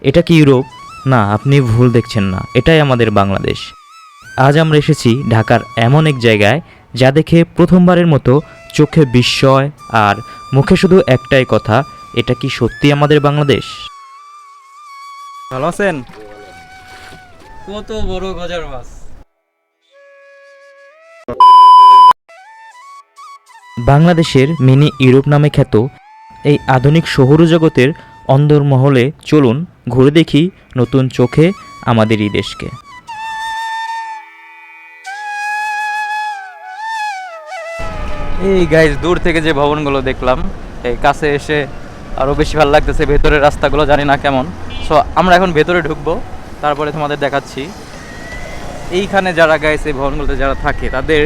এটা কি ইউরোপ? না, আপনি ভুল দেখছেন না, এটাই আমাদের বাংলাদেশ। আজ আমরা এসেছি ঢাকার এমন এক জায়গায় যা দেখে প্রথমবারের মতো চোখে বিস্ময় আর মুখে শুধু একটাই কথা, এটা কি সত্যি আমাদের বাংলাদেশ? ভালো আছেন? কত বড় গজার মাছ! বাংলাদেশের মিনি ইউরোপ নামে খ্যাত এই আধুনিক সৌরজগতের অন্দরমহলে চলুন ঘুরে দেখি নতুন চোখে আমাদের এই দেশকে। এই গাইজ, দূর থেকে যে ভবনগুলো দেখলাম, এই কাছে এসে আরো বেশি ভালো লাগতেছে। ভেতরের রাস্তাগুলো জানি না কেমন। সো আমরা এখন ভেতরে ঢুকবো, তারপরে তোমাদের দেখাচ্ছি। এইখানে যারা গাইছে, এই ভবনগুলোতে যারা থাকে, তাদের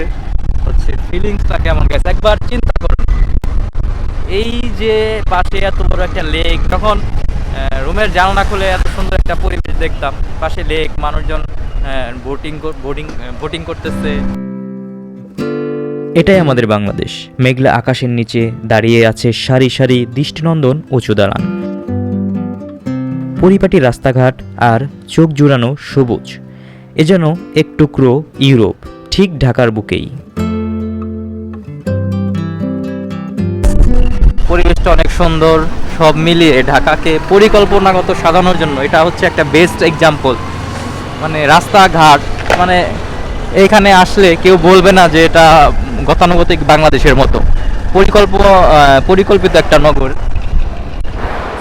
হচ্ছে ফিলিংসটা কেমন গাইছে একবার চিন্তা করুন। এই যে পাশে এত বড় একটা লেক, তখন রুমের জানলা খুলে এত সুন্দর একটা পরিবেশ দেখতাম, পাশে লেক, মানুষজন বোটিং করতেছে। এটাই আমাদের বাংলাদেশ। মেঘলা আকাশের নিচে দাঁড়িয়ে আছে সারি সারি দৃষ্টিনন্দন উঁচু দালান, পরিপাটি রাস্তাঘাট আর চোখ জুড়ানো সবুজ। এ যেন এক টুকরো ইউরোপ, ঠিক ঢাকার বুকেই। পরিবেশটা অনেক সুন্দর। সব মিলিয়ে ঢাকাকে পরিকল্পনাগত সাজানোর জন্য এটা হচ্ছে একটা বেস্ট এক্সাম্পল। মানে রাস্তাঘাট, মানে এইখানে আসলে কেউ বলবে না যে এটা গতানুগতিক বাংলাদেশের মতো। পরিকল্পিত একটা নগর।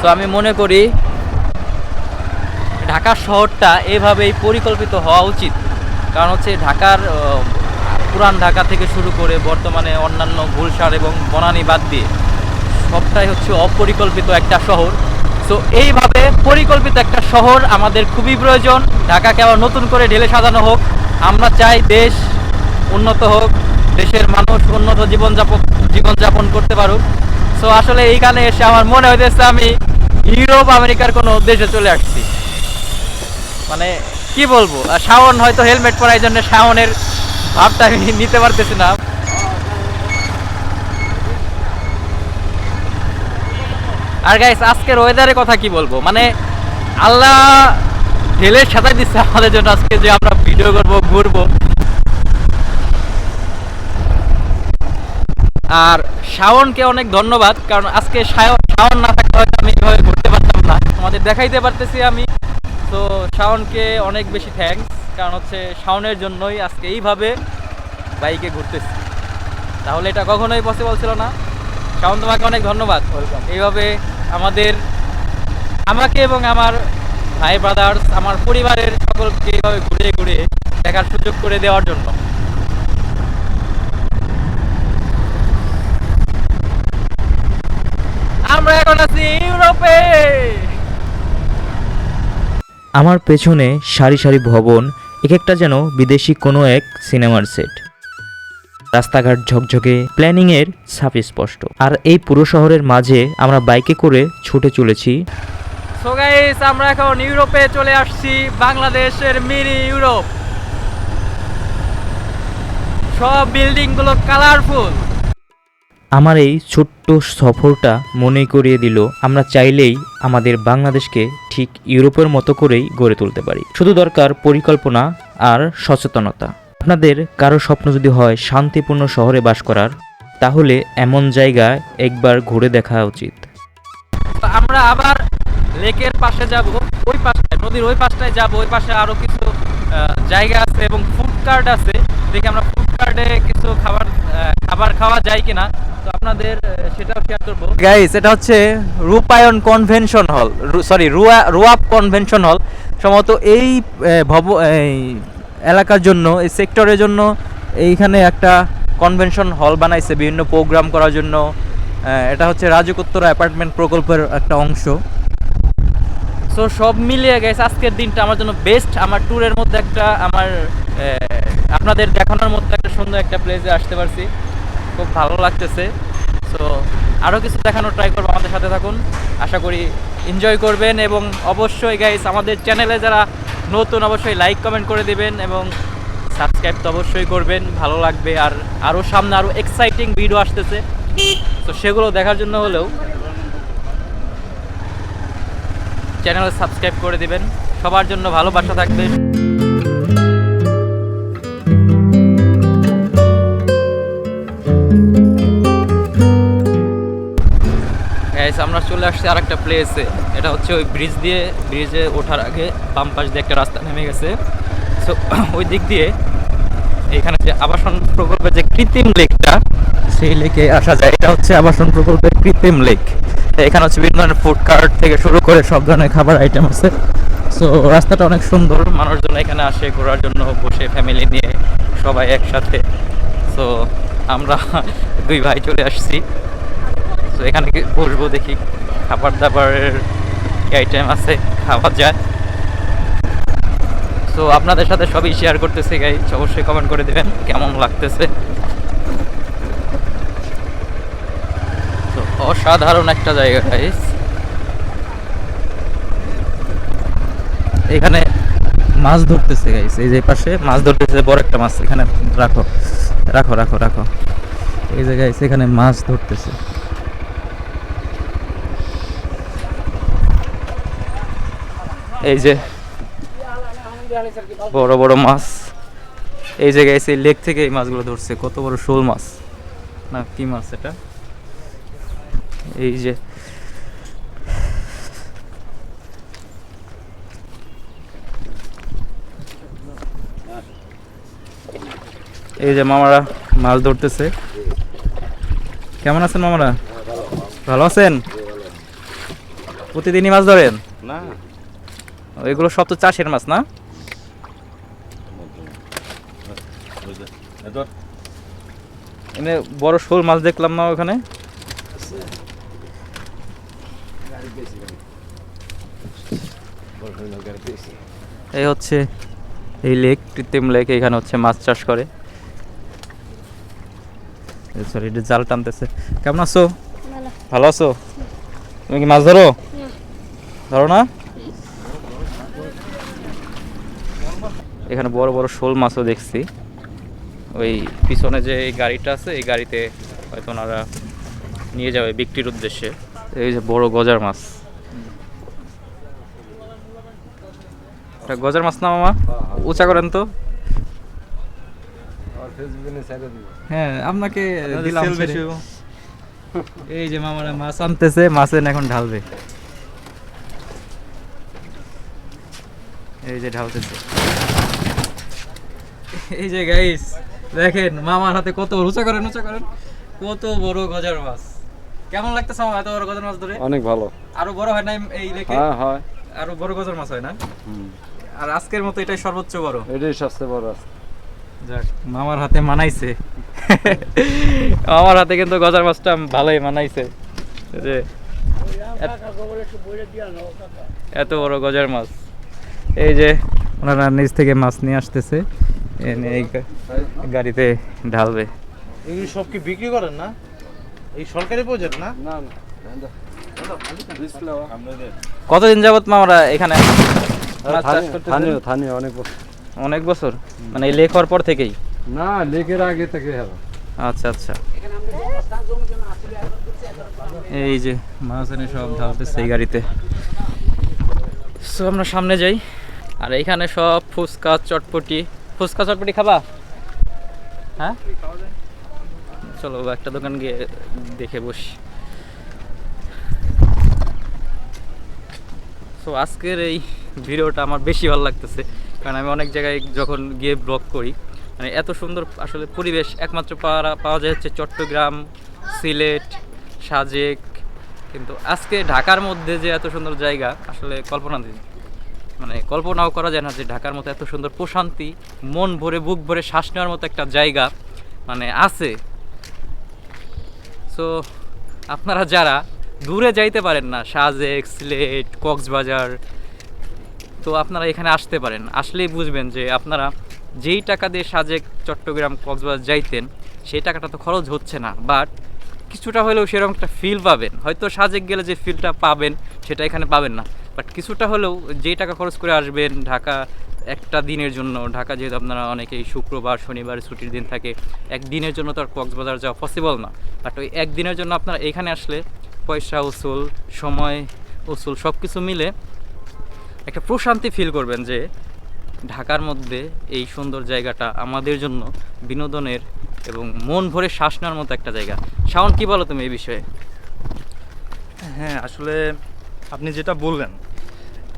তো আমি মনে করি ঢাকা শহরটা এভাবেই পরিকল্পিত হওয়া উচিত। কারণ হচ্ছে ঢাকার পুরান ঢাকা থেকে শুরু করে বর্তমানে অন্যান্য গুলশান এবং বনানী বাদ দিয়ে সবটাই হচ্ছে অপরিকল্পিত একটা শহর। সো এইভাবে পরিকল্পিত একটা শহর আমাদের খুবই প্রয়োজন। ঢাকাকে আবার নতুন করে ঢেলে সাজানো হোক। আমরা চাই দেশ উন্নত হোক, দেশের মানুষ উন্নত জীবনযাপন করতে পারুক। সো আসলে এইখানে এসে আমার মনে হইতেছে আমি ইউরোপ আমেরিকার কোনো দেশে চলে আসছি। মানে কি বলবো, শাওন হয়তো হেলমেট পরার জন্য শাওনের ভাবটা আমি নিতে পারতেছি না। আর গাইস, আজকের ওয়েদারের কথা কি বলবো, মানে আল্লাহ ঢেলে সাজাই দিচ্ছে আমাদের জন্য আজকে, যে আমরা ভিডিও করবো, ঘুরবো। আর শাওনকে অনেক ধন্যবাদ, কারণ আজকে শাওন না থাকলে হয়তো আমি এভাবে ঘুরতে পারতাম না, তোমাদের দেখাইতে পারতেছি আমি। তো শাওনকে অনেক বেশি থ্যাঙ্কস, কারণ হচ্ছে শাওনের জন্যই আজকে এইভাবে বাইকে ঘুরতেছি, তাহলে এটা কখনোই পসিবল ছিল না। শাওন, তোমাকে অনেক ধন্যবাদ এইভাবে আমাকে এবং আমার ভাই ব্রাদার্স, আমার পরিবারের সকলকে এইভাবে ঘুরে ঘুরে দেখার সুযোগ করে দেওয়ার জন্য। আমরা এখন আছি ইউরোপে। আমার পেছনে সারি সারি ভবন, এক একটা যেন বিদেশি কোনো এক সিনেমার সেট। রাস্তাঘাট ঝকঝকে, প্ল্যানিংয়ের ছাপ স্পষ্ট। আর এই পুরো শহরের মাঝে আমরা বাইকে করে ছুটে চলেছি। সো গাইস, আমরা এখন ইউরোপে চলে আসছি, বাংলাদেশের মিনি ইউরোপ। সব বিল্ডিং গুলো কালারফুল। আমার এই ছোট্ট সফরটা মনে করিয়ে দিল আমরা চাইলেই আমাদের বাংলাদেশকে ঠিক ইউরোপের মতো করেই গড়ে তুলতে পারি। শুধু দরকার পরিকল্পনা আর সচেতনতা। আপনাদের কারো স্বপ্ন যদি হয় শান্তিপূর্ণ শহরে বাস করার, তাহলে এমন জায়গায় একবার ঘুরে দেখা উচিত। আমরা আবার লেকের পাশে যাব, ওই পাশে নদীর ওই পাশটায় যাব। ওই পাশে আরো কিছু জায়গা আছে এবং ফুড কার্ট আছে। দেখি আমরা ফুড কার্টে কিছু খাবার খাওয়া যায় কিনা, তো আপনাদের সেটাও শেয়ার করবো। গাইস, এটা হচ্ছে রূপায়ণ convention hall, sorry রুয়াপ convention hall. সম্ভবত এই এলাকার জন্য, এই সেক্টরের জন্য এইখানে একটা কনভেনশন হল বানাইছে বিভিন্ন প্রোগ্রাম করার জন্য। এটা হচ্ছে রাজুক উত্তরা অ্যাপার্টমেন্ট প্রকল্পের একটা অংশ। সো সব মিলিয়ে গেছে আজকের দিনটা আমার জন্য বেস্ট। আমার ট্যুরের মধ্যে একটা, আমার আপনাদের দেখানোর মধ্যে একটা সুন্দর একটা প্লেসে আসতে পারছি, খুব ভালো লাগতেছে। সো আরও কিছু দেখানোর ট্রাই করবো, আমাদের সাথে থাকুন, আশা করি এনজয় করবেন। এবং অবশ্যই গাইস, আমাদের চ্যানেলে যারা নতুন অবশ্যই লাইক কমেন্ট করে দিবেন এবং সাবস্ক্রাইব তো অবশ্যই করবেন, ভালো লাগবে। আর আরও সামনে আরও এক্সাইটিং ভিডিও আসতেছে, তো সেগুলো দেখার জন্য হলেও চ্যানেল সাবস্ক্রাইব করে দিবেন। সবার জন্য ভালোবাসা থাকবে। গাইস আমরা চলে আসছি আরেকটা প্লেসে। এটা হচ্ছে ওই ব্রিজে ওঠার আগে বাম পাশ দিয়ে একটা রাস্তা নেমে গেছে। সো ওই দিক দিয়ে এখানে যে আবাসন প্রকল্পের যে কৃত্রিম লেকটা, সেই লেকে আসা যায়। এটা হচ্ছে আবাসন প্রকল্পের কৃত্রিম লেক। এখানে হচ্ছে বিভিন্ন ধরনের ফুড কার্ট থেকে শুরু করে সব ধরনের খাবার আইটেম আছে। সো রাস্তাটা অনেক সুন্দর, মানুষজন এখানে আসে ঘোরার জন্য, বসে ফ্যামিলি নিয়ে সবাই একসাথে। সো আমরা দুই ভাই চলে আসছি। তো এখানে বসবো, দেখি খাবার দাবারের কি আইটেম আছে, খাওয়া যায়। সো আপনাদের সাথে সবই শেয়ার করতেছি গাইস, অবশ্যই কমেন্ট করে দেবেন কেমন লাগতেছে। তো অসাধারণ একটা জায়গা গাইস। এখানে মাছ ধরতেছে গাইস, এই যে পাশে মাছ ধরতেছে, বড় একটা মাছ। এখানে রাখো রাখো রাখো রাখো, এই যে গাইস এখানে মাছ ধরতেছে। এই যে বড় বড় মাছ, এই জায়গায় এসে লেক থেকে এই মাছগুলো ধরছে। কত বড় শোল মাছ না কি মাছ এটা, এই যে মামারা মাছ ধরতেছে। কেমন আছেন মামারা? ভালো আছেন? প্রতিদিনই মাছ ধরেন? না, এগুলো সব তো চাষের মাছ না? এমনি বড় শোল মাছ দেখলাম না ওখানে? এই হচ্ছে এই লেক, কৃত্রিম লেক। এখানে হচ্ছে মাছ চাষ করে। সরি, এটা জাল টানতেছে। কেমন আছো? ভালো আছো? তুমি কি মাছ ধরো? ধরো না? এখানে বড় বড় শোল মাছও দেখছি। ওই পিছনে যে এই গাড়িটা আছে, এই গাড়িতে হয়তো ওনারা নিয়ে যাবে বিক্রির উদ্দেশ্যে। এই যে বড় গজার মাছ, এটা গজার মাছ না মামা? উঁচা করেন তো। হ্যাঁ, আপনাকে দিলাম। এই যে মামারা মাছ আনতেছে, মাছ এনে এখন ঢালবে। এই যে ঢালতেছে। এই যে গাইস দেখেন মামার হাতে কত উঁচা করেন কত বড় গজার মাছ। কেমন লাগতেছে মামা এত বড় গজার মাছ ধরে? অনেক ভালো। আরো বড় হয় না এই লেকে? হ্যাঁ হয়, আরো বড় গজার মাছ হয় না? আর আজকের মতো এটাই সর্বোচ্চ বড়? এটাই সবচেয়ে বড়। যাক, মামার হাতে মানাইছে। আমার হাতে কিন্তু গজার মাছটা ভালোই মানাইছে। যে এত বড় গজার মাছ, এই যে ওনারা নিচ থেকে মাছ নিয়ে আসতেছে, এনে এই গাড়িতে ঢালবে। এগুলি সব কি বিক্রি করেন না? এই সরকারি প্রজেক্ট না? না না, কতদিন যাবত মামারা এখানে মাছ চাষ করতেছেন? স্থানীয় অনেক বছর। অনেক বছর, মানে এই লেক হওয়ার পর থেকেই? না, লেকের আগে থেকে হবে। আচ্ছা আচ্ছা। এই যে মাছ এনে সব ঢালতেছে এই গাড়িতে। সো আমরা সামনে যাই। আর এখানে সব ফুচকা চটপটি খাবা? হ্যাঁ চলো একটা দোকান গিয়ে দেখে বসি। সো আজকের এই ভিডিওটা আমার বেশি ভালো লাগতেছে, কারণ আমি অনেক জায়গায় যখন গিয়ে ব্লগ করি, মানে এত সুন্দর আসলে পরিবেশ একমাত্র পাওয়া যায় হচ্ছে চট্টগ্রাম, সিলেট, সাজেক। কিন্তু আজকে ঢাকার মধ্যে যে এত সুন্দর জায়গা আসলে কল্পনাও করা যায় না, যে ঢাকার মতো এত সুন্দর প্রশান্তি, মন ভরে বুক ভরে শ্বাস নেওয়ার মতো একটা জায়গা মানে আছে। সো আপনারা যারা দূরে যাইতে পারেন না, সাজেক, সিলেট, কক্সবাজার, তো আপনারা এখানে আসতে পারেন। আসলেই বুঝবেন যে আপনারা যেই টাকা দিয়ে সাজেক, চট্টগ্রাম, কক্সবাজার যাইতেন, সেই টাকাটা তো খরচ হচ্ছে না, বাট কিছুটা হলেও সেরকম একটা ফিল পাবেন। হয়তো সাজেক গেলে যে ফিলটা পাবেন সেটা এখানে পাবেন না, বাট কিছুটা হলেও যেই টাকা খরচ করে আসবেন ঢাকা একটা দিনের জন্য, ঢাকা যেহেতু আপনারা অনেকেই শুক্রবার শনিবার ছুটির দিন থাকে, একদিনের জন্য তো আর কক্সবাজার যাওয়া পসিবল না, বাট ওই একদিনের জন্য আপনারা এখানে আসলে পয়সা উসুল, সময় উসুল সব কিছু মিলে একটা প্রশান্তি ফিল করবেন যে ঢাকার মধ্যে এই সুন্দর জায়গাটা আমাদের জন্য বিনোদনের এবং মন ভরে শ্বাস নেওয়ার মতো একটা জায়গা। শাওন, কি বলো তুমি এই বিষয়ে? হ্যাঁ, আসলে আপনি যেটা বললেন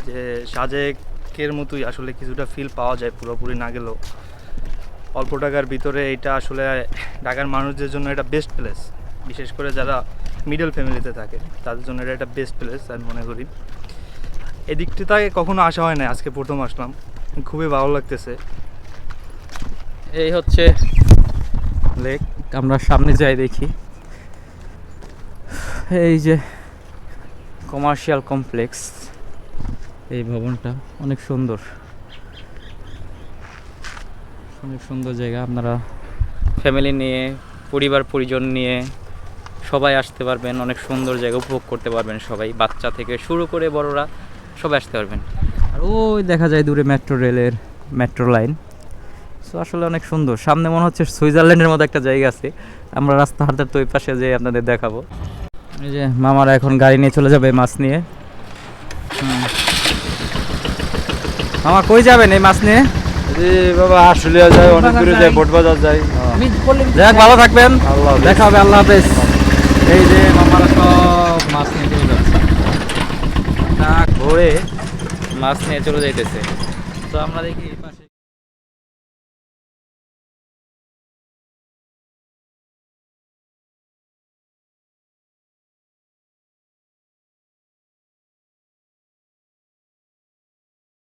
যে সাজেকের মতোই আসলে কিছুটা ফিল পাওয়া যায়, পুরোপুরি না গেলেও অল্প টাকার ভিতরে। এটা আসলে ঢাকার মানুষদের জন্য এটা বেস্ট প্লেস, বিশেষ করে যারা মিডল ফ্যামিলিতে থাকে তাদের জন্য এটা একটা বেস্ট প্লেস আমি মনে করি। এদিকটায় কখনো আসা হয় না, আজকে প্রথম আসলাম, খুবই ভালো লাগতেছে। এই হচ্ছে লেক, আমরা সামনে যাই দেখি। এই যে কমার্শিয়াল কমপ্লেক্স, এই ভবনটা অনেক সুন্দর, অনেক সুন্দর জায়গা। আপনারা ফ্যামিলি নিয়ে, পরিবার পরিজন নিয়ে সবাই আসতে পারবেন, অনেক সুন্দর জায়গা উপভোগ করতে পারবেন সবাই, বাচ্চা থেকে শুরু করে বড়রা সবাই আসতে পারবেন। আর ওই দেখা যায় দূরে মেট্রো রেলের মেট্রো লাইন। সো আসলে অনেক সুন্দর, সামনে মনে হচ্ছে সুইজারল্যান্ডের মতো একটা জায়গা আছে। আমরা রাস্তা হাঁটাতে ওই পাশে যেয়ে আপনাদের দেখাবো। এই যে মামারা এখন গাড়ি নিয়ে চলে যাবে মাছ নিয়ে। মামা কই যাবেন এই মাছ নিয়ে? জি বাবা, আশুলিয়া যায়, অনেক দূরে যায়, বোটবাজার যায়। যাক, ভালো থাকবেন, আল্লাহ হাফেজ। দেখা হবে, আল্লাহ হাফেজ। এই যে মামারা সব মাছ নিয়ে চলে যাচ্ছে, ট্রাক ভরে মাছ নিয়ে চলে যাইতেছে। তো আমরা দেখি